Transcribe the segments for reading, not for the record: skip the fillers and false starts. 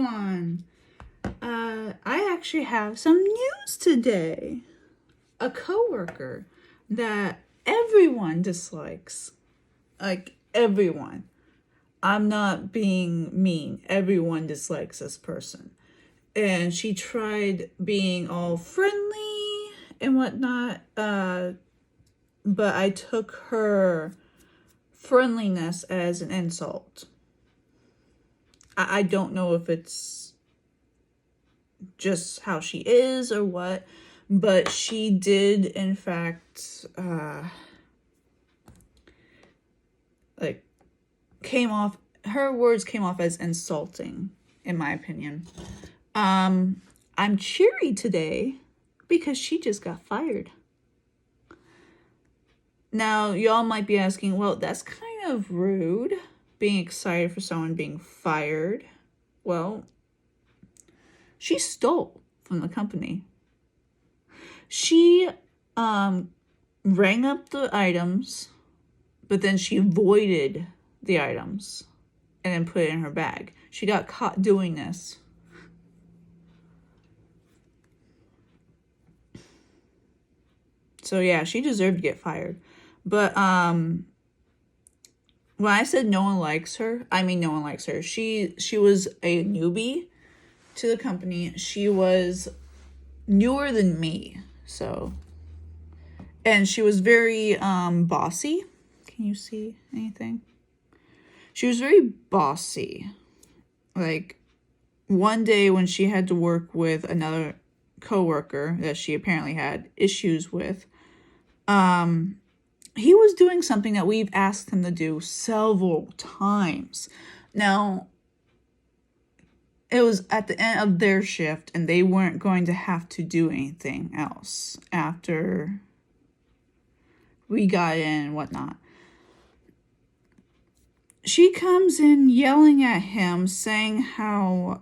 everyone! I actually have some news today. A coworker that everyone dislikes. Like, everyone. I'm not being mean. Everyone dislikes this person. And she tried being all friendly and whatnot, but I took her friendliness as an insult. I don't know if it's just how she is or what, but she did, in fact, her words came off as insulting, in my opinion. I'm cheery today because she just got fired. Now, y'all might be asking, well, that's kind of rude, being excited for someone being fired. Well, she stole from the company. She rang up the items, but then she voided the items and then put it in her bag. She got caught doing this. So yeah, she deserved to get fired. But when I said no one likes her, I mean no one likes her. She was a newbie to the company. She was newer than me, so, and she was very bossy. Can you see anything? She was very bossy. Like, one day when she had to work with another coworker that she apparently had issues with, he was doing something that we've asked him to do several times. Now, it was at the end of their shift, and they weren't going to have to do anything else after we got in and whatnot. She comes in yelling at him, saying how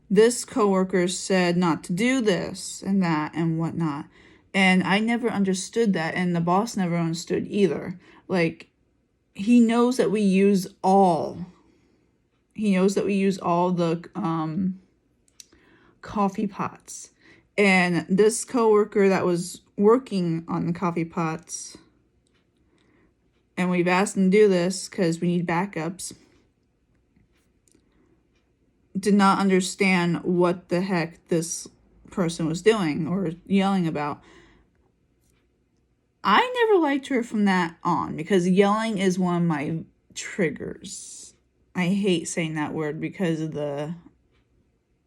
this coworker said not to do this and that and whatnot. And I never understood that, and the boss never understood either. Like, he knows that we use all. He knows that we use all the coffee pots. And this coworker that was working on the coffee pots, and we've asked him to do this because we need backups, did not understand what the heck this person was doing or yelling about. I never liked her from that on because yelling is one of my triggers. I hate saying that word because of the...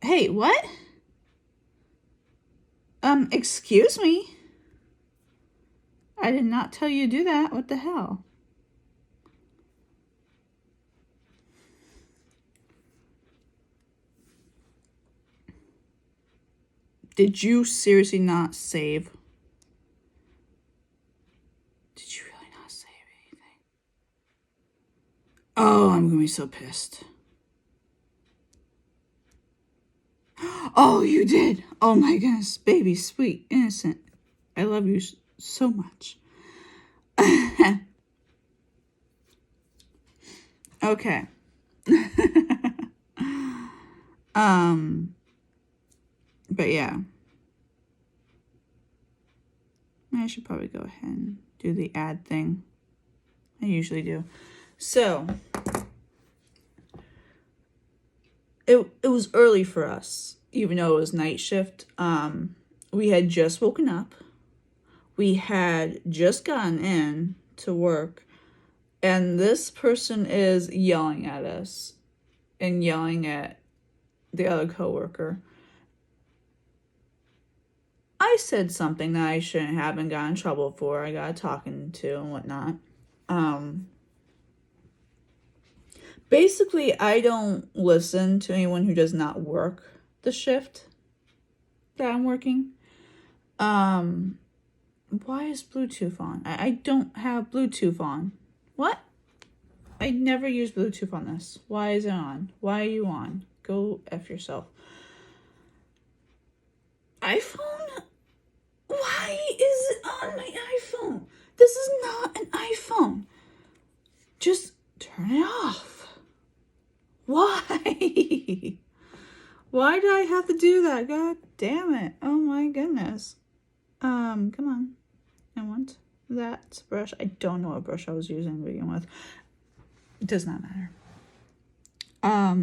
Hey, what? Excuse me? I did not tell you to do that. What the hell? Did you seriously not save? Did you really not save anything? Oh, I'm gonna be so pissed. Oh, you did. Oh my goodness, baby, sweet, innocent. I love you so much. Okay. But yeah. I should probably go ahead and do the ad thing. I usually do. So, it was early for us, even though it was night shift. We had just woken up. We had just gotten in to work. And this person is yelling at us and yelling at the other coworker. I said something that I shouldn't have and got in trouble for. I got talking to and whatnot. Basically, I don't listen to anyone who does not work the shift that I'm working. Why is Bluetooth on? I don't have Bluetooth on. What? I never use Bluetooth on this. Why is it on? Why are you on? Go F yourself. iPhone? Why is it on my iPhone? This is not an iPhone. Just turn it off. Why? Why did I have to do that? God damn it. Oh my goodness. Come on. I want that brush. I don't know what brush I was using to begin with. It does not matter. I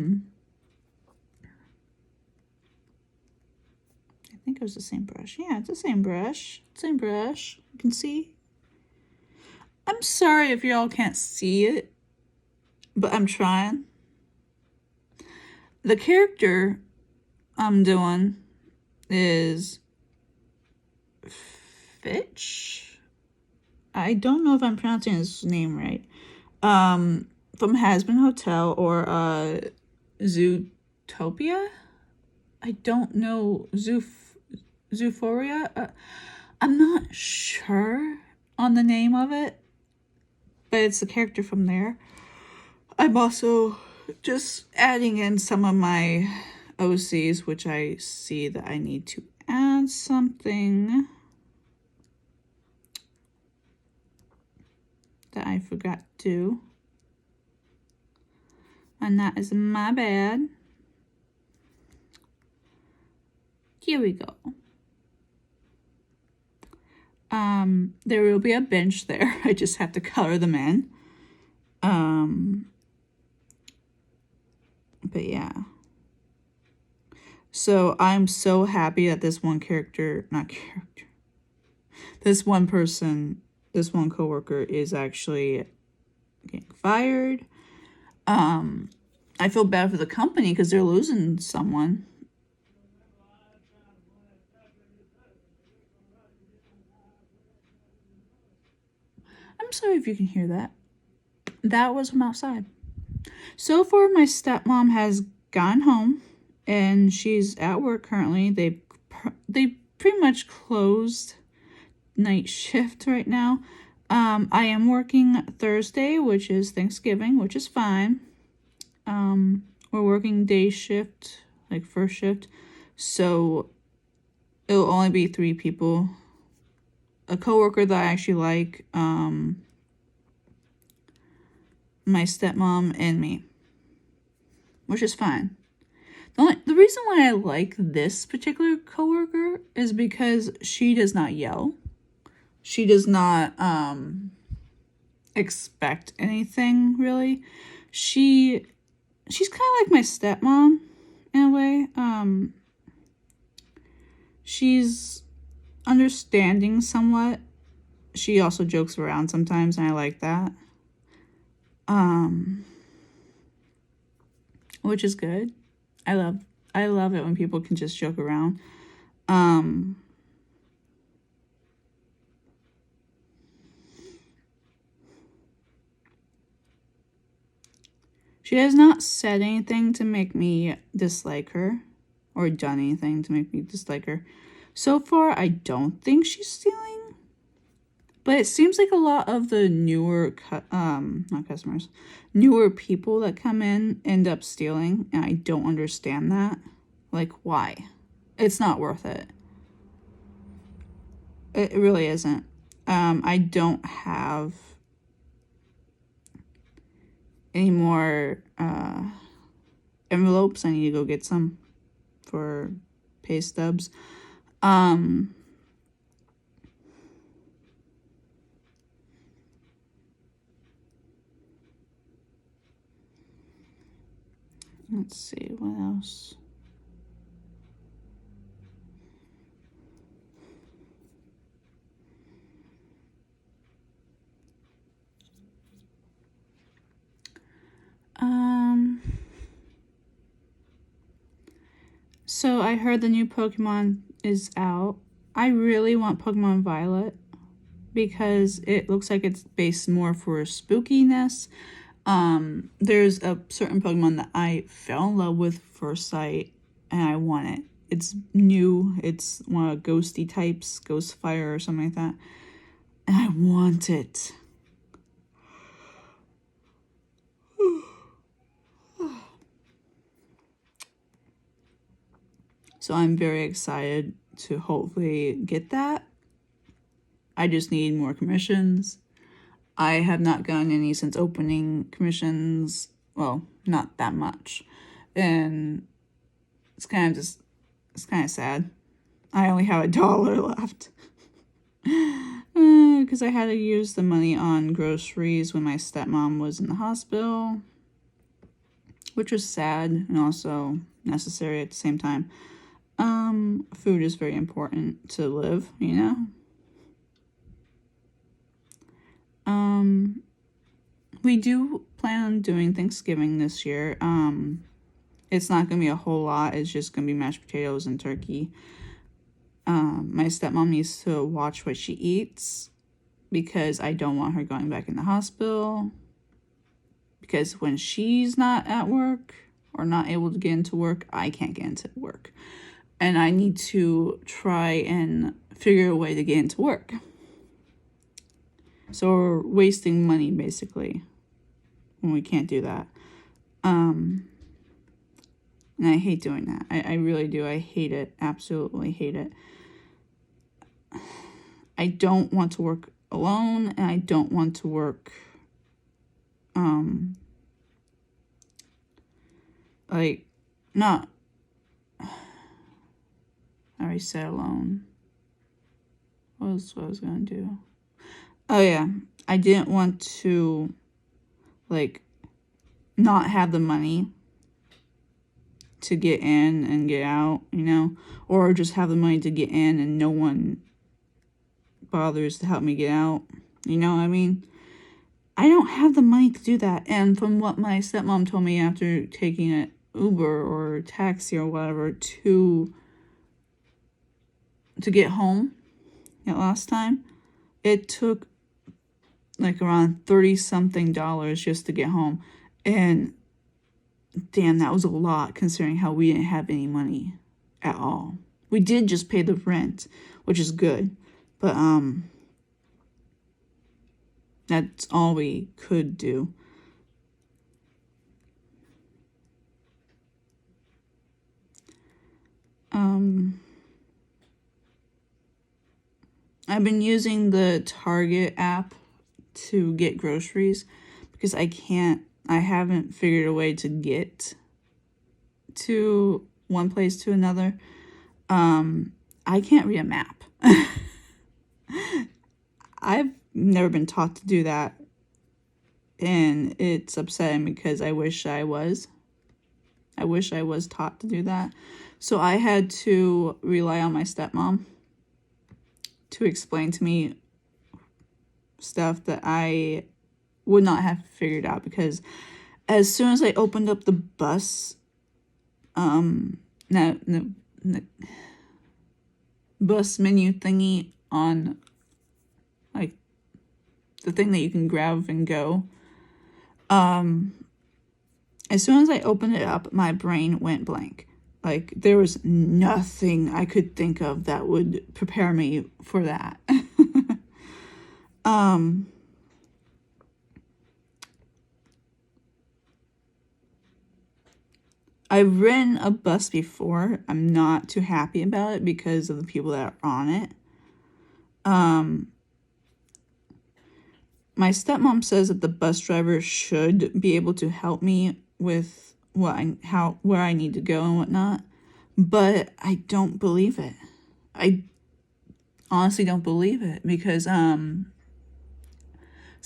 think it was the same brush. Yeah, it's the same brush. Same brush. You can see. I'm sorry if y'all can't see it, but I'm trying. The character I'm doing is Fitch. I don't know if I'm pronouncing his name right. From Hazbin Hotel or Zootopia. I don't know. Zoophoria. I'm not sure on the name of it, but it's the character from there. I'm also just adding in some of my OCs, which I see that I need to add something that I forgot to do. And that is my bad. Here we go. There will be a bench there. I just have to color them in. But yeah. So I'm so happy that this one this one person, this one coworker is actually getting fired. I feel bad for the company because they're losing someone. I'm sorry if you can hear that. That was from outside. So far, my stepmom has gone home, and she's at work currently. They pretty much closed night shift right now. I am working Thursday, which is Thanksgiving, which is fine. We're working day shift, like first shift, so it'll only be 3 people. A coworker that I actually like, my stepmom, and me, which is fine. The reason why I like this particular coworker is because she does not yell. She does not expect anything, really. She's kind of like my stepmom in a way. She's understanding somewhat. She also jokes around sometimes, and I like that. Which is good. I love it when people can just joke around. She has not said anything to make me dislike her, or done anything to make me dislike her. So far, I don't think she's stealing. But it seems like a lot of the newer, newer people that come in end up stealing, and I don't understand that. Like, why? It's not worth it. It really isn't. I don't have any more envelopes. I need to go get some for pay stubs. Let's see, what else? So I heard the new Pokemon is out. I really want Pokemon Violet because it looks like it's based more for spookiness. There's a certain Pokemon that I fell in love with first sight, and I want it. It's new. It's one of ghosty types, Ghost Fire or something like that. And I want it. So I'm very excited to hopefully get that. I just need more commissions. I have not gotten any since opening commissions. Well, not that much. and it's kind of sad. I only have $1 left. Because I had to use the money on groceries when my stepmom was in the hospital, which was sad and also necessary at the same time. Food is very important to live, you know? We do plan on doing Thanksgiving this year. It's not going to be a whole lot. It's just going to be mashed potatoes and turkey. My stepmom needs to watch what she eats because I don't want her going back in the hospital. Because when she's not at work or not able to get into work, I can't get into work. And I need to try and figure a way to get into work. So we're wasting money, basically, when we can't do that. And I hate doing that. I really do. I hate it. Absolutely hate it. I don't want to work alone, and I don't want to work, not, I already said alone. What was what I was going to do? Oh, yeah. I didn't want to, not have the money to get in and get out, you know? Or just have the money to get in and no one bothers to help me get out. You know what I mean? I don't have the money to do that. And from what my stepmom told me after taking an Uber or taxi or whatever to get home that last time, it took around $30-something just to get home. And damn, that was a lot considering how we didn't have any money at all. We did just pay the rent, which is good. But that's all we could do. I've been using the Target app to get groceries because I haven't figured a way to get to one place to another. I can't read a map. I've never been taught to do that, and it's upsetting because I wish I was taught to do that. So I had to rely on my stepmom to explain to me stuff that I would not have figured out, because as soon as I opened up the bus bus menu thingy on the thing that you can grab and go, as soon as I opened it up, my brain went blank. There was nothing I could think of that would prepare me for that. I've ridden a bus before. I'm not too happy about it because of the people that are on it. My stepmom says that the bus driver should be able to help me with where I need to go and whatnot, but I don't believe it. I honestly don't believe it because some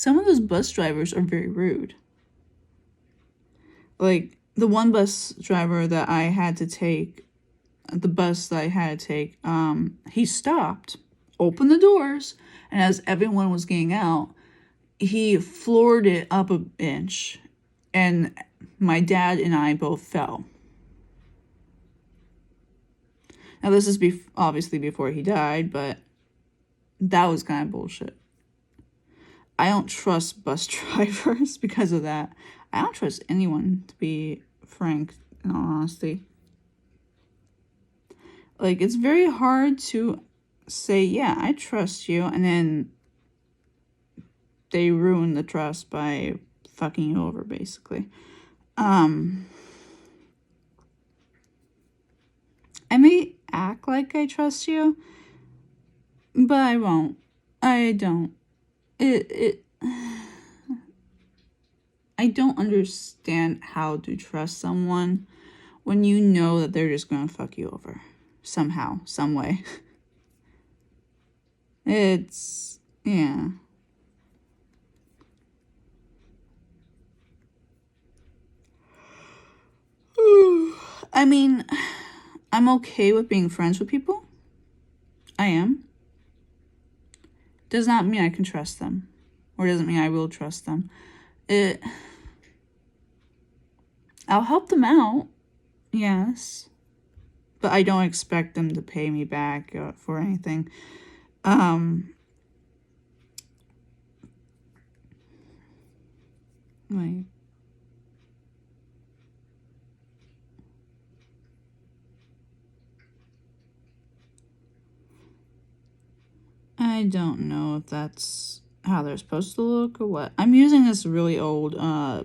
of those bus drivers are very rude. The one bus driver that I had to take, he stopped, opened the doors, and as everyone was getting out, he floored it up an inch, and my dad and I both fell. Now, this is obviously before he died, but that was kind of bullshit. I don't trust bus drivers because of that. I don't trust anyone, to be frank, in all honesty. It's very hard to say, yeah, I trust you, and then they ruin the trust by fucking you over, basically. I may act like I trust you, but I won't. I don't. I don't understand how to trust someone when you know that they're just gonna fuck you over somehow, some way. It's, yeah. I mean, I'm okay with being friends with people. I am. Does not mean I can trust them, or doesn't mean I will trust them. I'll help them out, yes, but I don't expect them to pay me back for anything. Like, I don't know if that's how they're supposed to look or what. I'm using this really old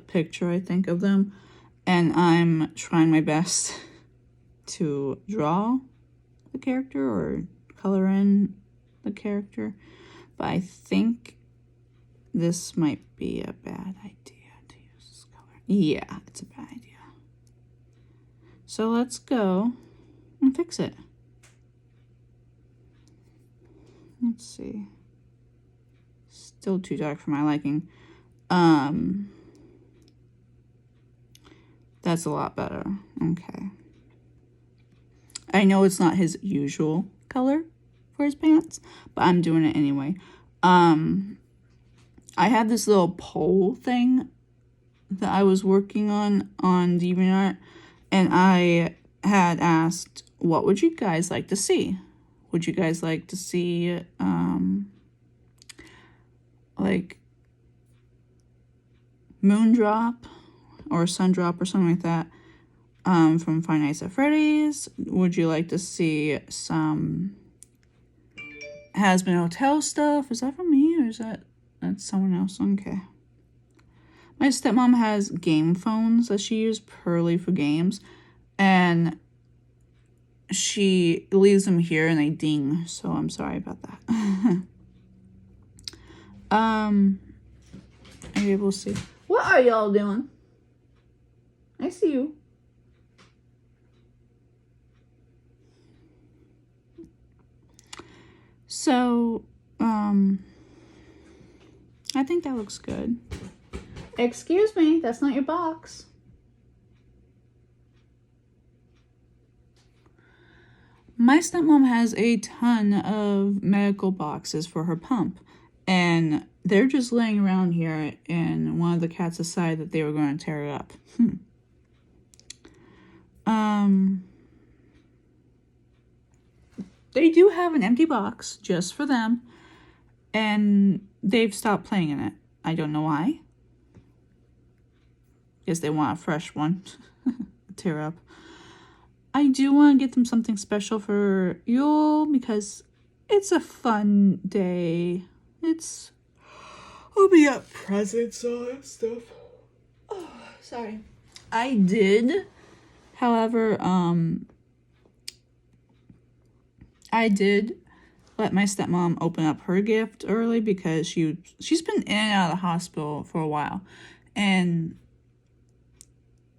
picture, I think, of them, and I'm trying my best to draw the character or color in the character, but I think this might be a bad idea to use this color. Yeah, it's a bad idea. So let's go and fix it. Let's see. Still too dark for my liking. That's a lot better. Okay. I know it's not his usual color for his pants, but I'm doing it anyway. I had this little poll thing that I was working on DeviantArt, and I had asked, what would you guys like to see? Would you guys like to see, like, Moondrop or Sundrop or something like that, from Five Nights at Freddy's? Would you like to see some Hazbin Hotel stuff? Is that from me, or is that's someone else? Okay. My stepmom has game phones that she uses purely for games, and she leaves them here and they ding, so I'm sorry about that. Are you able to see? What are y'all doing? I see you. So, I think that looks good. Excuse me, that's not your box. My stepmom has a ton of medical boxes for her pump, and they're just laying around here, and one of the cats decided that they were going to tear it up. They do have an empty box just for them, and they've stopped playing in it. I don't know why. Guess they want a fresh one. Tear up. I do want to get them something special for Yule because it's a fun day. It's opening up presents, all that stuff. Oh, sorry. I did, however, I did let my stepmom open up her gift early because she's been in and out of the hospital for a while, and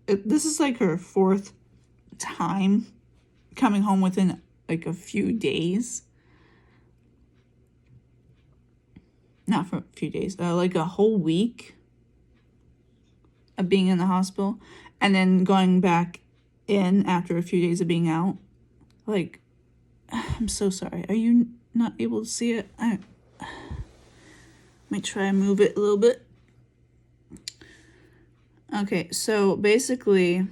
this is like her fourth time coming home within like a few days. Not for a few days, like a whole week of being in the hospital, and then going back in after a few days of being out. Like, I'm so sorry. Are you not able to see it? Let me try and move it a little bit. Okay, so basically,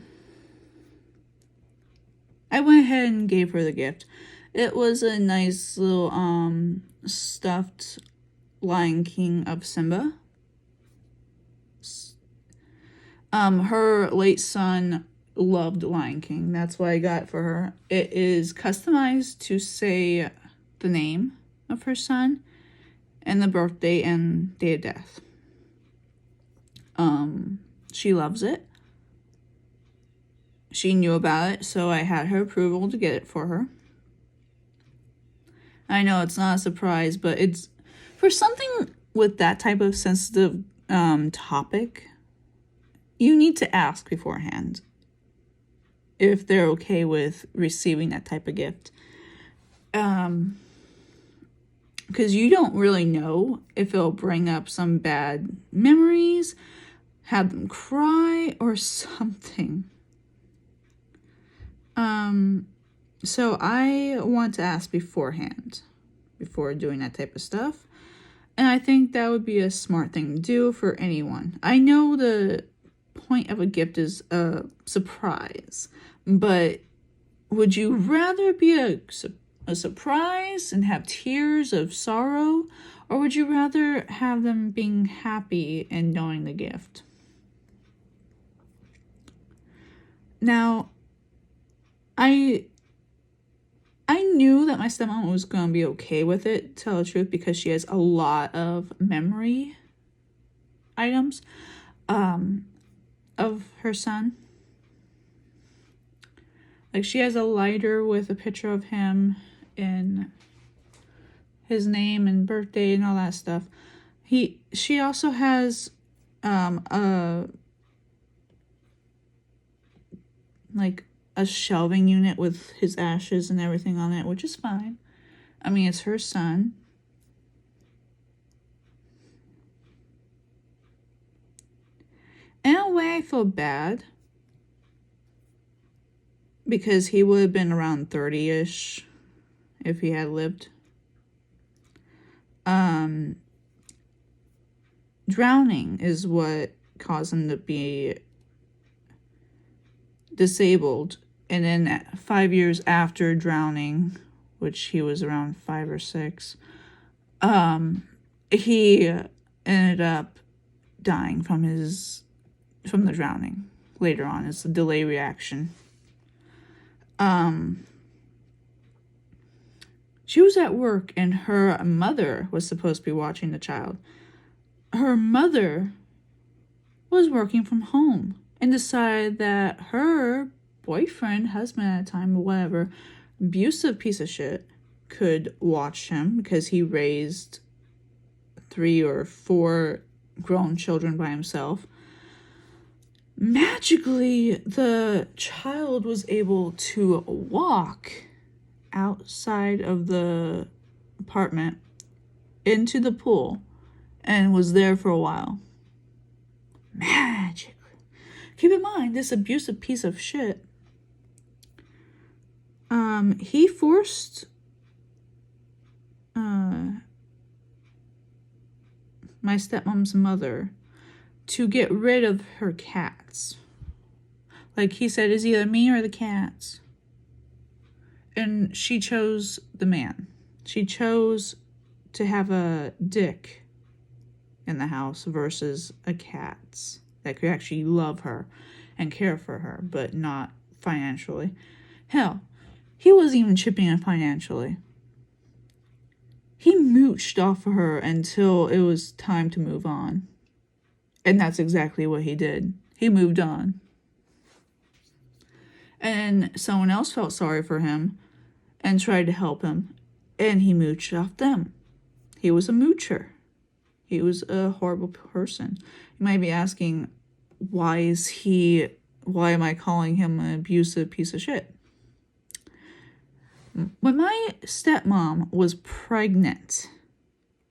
I went ahead and gave her the gift. It was a nice little stuffed Lion King of Simba. Her late son loved Lion King. That's why I got it for her. It is customized to say the name of her son and the birthday and day of death. She loves it. She knew about it, so I had her approval to get it for her. I know it's not a surprise, but it's for something with that type of sensitive topic, you need to ask beforehand. if they're okay with receiving that type of gift. Because you don't really know if it'll bring up some bad memories, have them cry, or something. So I want to ask beforehand, before doing that type of stuff. And I think that would be a smart thing to do for anyone. I know the point of a gift is a surprise, but would you rather be a surprise and have tears of sorrow, or would you rather have them being happy and knowing the gift? Now, I knew that my stepmom was going to be okay with it, to tell the truth, because she has a lot of memory items of her son. Like, she has a lighter with a picture of him and his name and birthday and all that stuff. She also has a shelving unit with his ashes and everything on it, which is fine. I mean, it's her son. In a way, I feel bad, because he would have been around 30-ish if he had lived. Drowning is what caused him to be disabled. And then 5 years after drowning, which he was around 5 or 6, he ended up dying from the drowning later on. It's a delay reaction. She was at work and her mother was supposed to be watching the child. Her mother was working from home and decided that her boyfriend, husband at the time, whatever, abusive piece of shit, could watch him because he raised 3 or 4 grown children by himself. Magically, the child was able to walk outside of the apartment into the pool and was there for a while. Magically. Keep in mind, this abusive piece of shit, he forced my stepmom's mother to get rid of her cats. Like, he said, it's either me or the cats. And she chose the man. She chose to have a dick in the house versus a cat that could actually love her and care for her, but not financially. Hell, he wasn't even chipping in financially. He mooched off of her until it was time to move on. And that's exactly what he did. He moved on. And someone else felt sorry for him and tried to help him. And he mooched off them. He was a moocher. He was a horrible person. You might be asking, why am I calling him an abusive piece of shit? When my stepmom was pregnant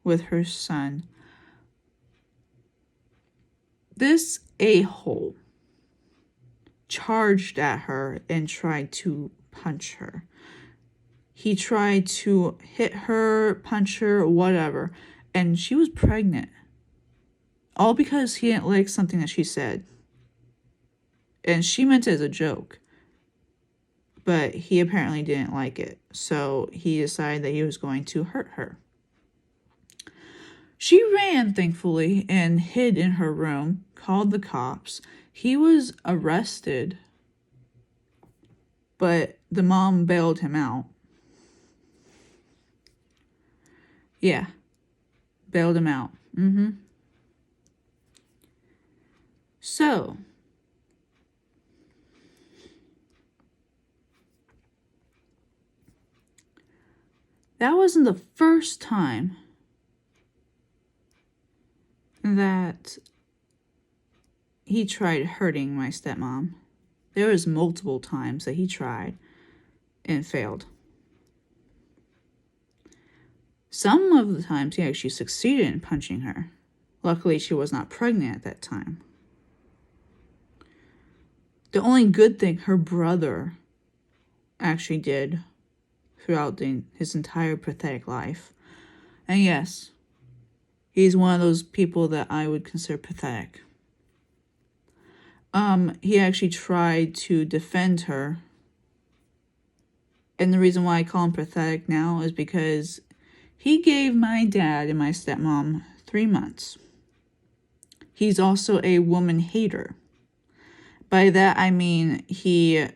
with her son, this a-hole charged at her and tried to punch her. He tried to hit her, punch her, whatever. And she was pregnant. All because he didn't like something that she said. And she meant it as a joke. But he apparently didn't like it. So he decided that he was going to hurt her. She ran, thankfully, and hid in her room, called the cops. He was arrested, but the mom bailed him out. Yeah, bailed him out. So, that wasn't the first time that he tried hurting my stepmom. There was multiple times that he tried and failed. Some of the times he actually succeeded in punching her. Luckily, she was not pregnant at that time. The only good thing her brother actually did throughout his entire pathetic life. And yes, he's one of those people that I would consider pathetic. He actually tried to defend her. And the reason why I call him pathetic now is because he gave my dad and my stepmom 3 months. He's also a woman hater. By that I mean he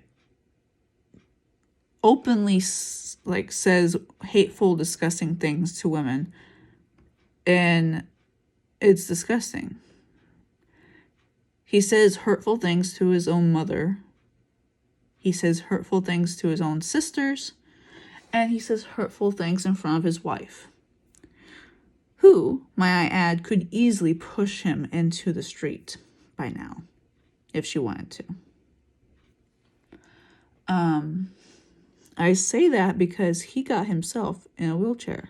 openly says hateful, disgusting things to women, and it's disgusting. He says hurtful things to his own mother. He says hurtful things to his own sisters, and he says hurtful things in front of his wife, who, might I add, could easily push him into the street by now, if she wanted to. I say that because he got himself in a wheelchair.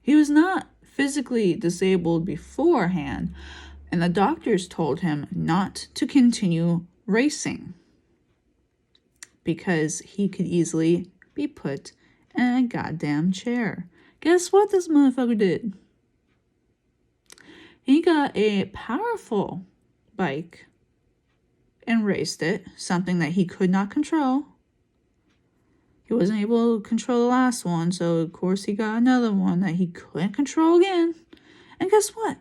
He was not physically disabled beforehand, and the doctors told him not to continue racing because he could easily be put in a goddamn chair. Guess what this motherfucker did? He got a powerful bike and raced it, something that he could not control. He wasn't able to control the last one, so of course he got another one that he couldn't control again. And guess what?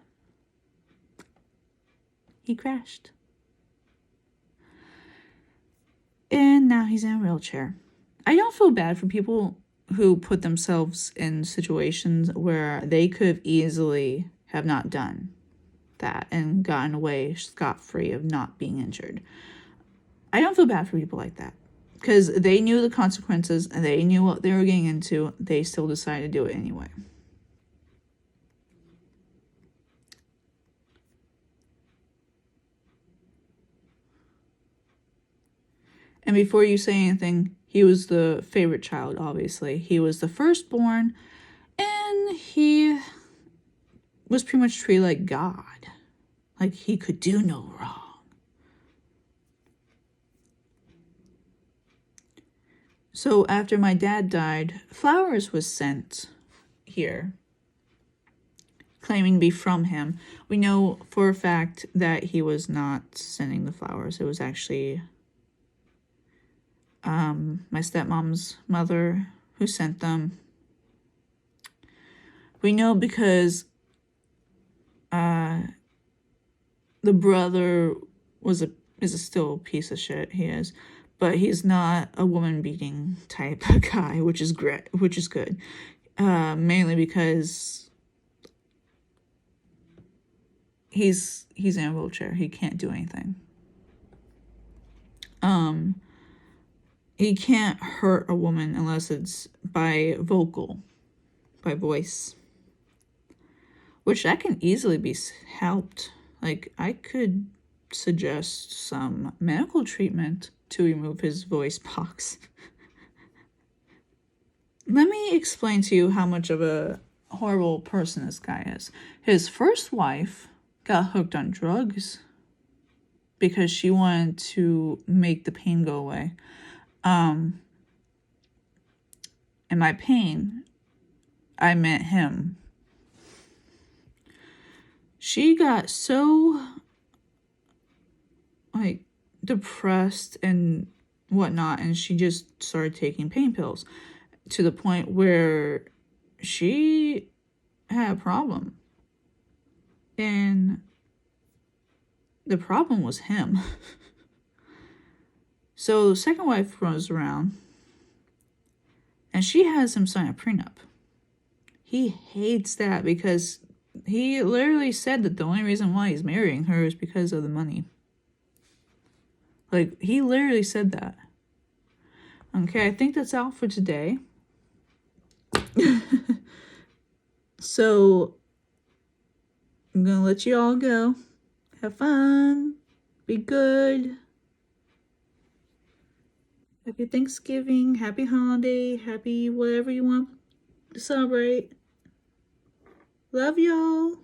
He crashed. And now he's in a wheelchair. I don't feel bad for people who put themselves in situations where they could easily have not done that and gotten away scot-free of not being injured. I don't feel bad for people like that because they knew the consequences and they knew what they were getting into. They still decided to do it anyway. And before you say anything, he was the favorite child, obviously. He was the firstborn, and he was pretty much treated like God. Like he could do no wrong. So after my dad died, flowers was sent here, claiming to be from him. We know for a fact that he was not sending the flowers. It was actually my stepmom's mother who sent them. We know because the brother is still a piece of shit. He is. But he's not a woman-beating type of guy, which is great, which is good. Mainly because he's in a wheelchair. He can't do anything. He can't hurt a woman unless it's by voice. Which that can easily be helped. Like, I could suggest some medical treatment to remove his voice box. Let me explain to you how much of a horrible person this guy is. His first wife got hooked on drugs because she wanted to make the pain go away. And by pain, I meant him. She got so depressed and whatnot, and she just started taking pain pills to the point where she had a problem. And the problem was him. So the second wife goes around and she has him sign a prenup. He hates that because he literally said that the only reason why he's marrying her is because of the money. Like, he literally said that. Okay, I think that's all for today. So, I'm gonna let you all go. Have fun. Be good. Happy Thanksgiving, happy holiday, happy whatever you want to celebrate. Love y'all.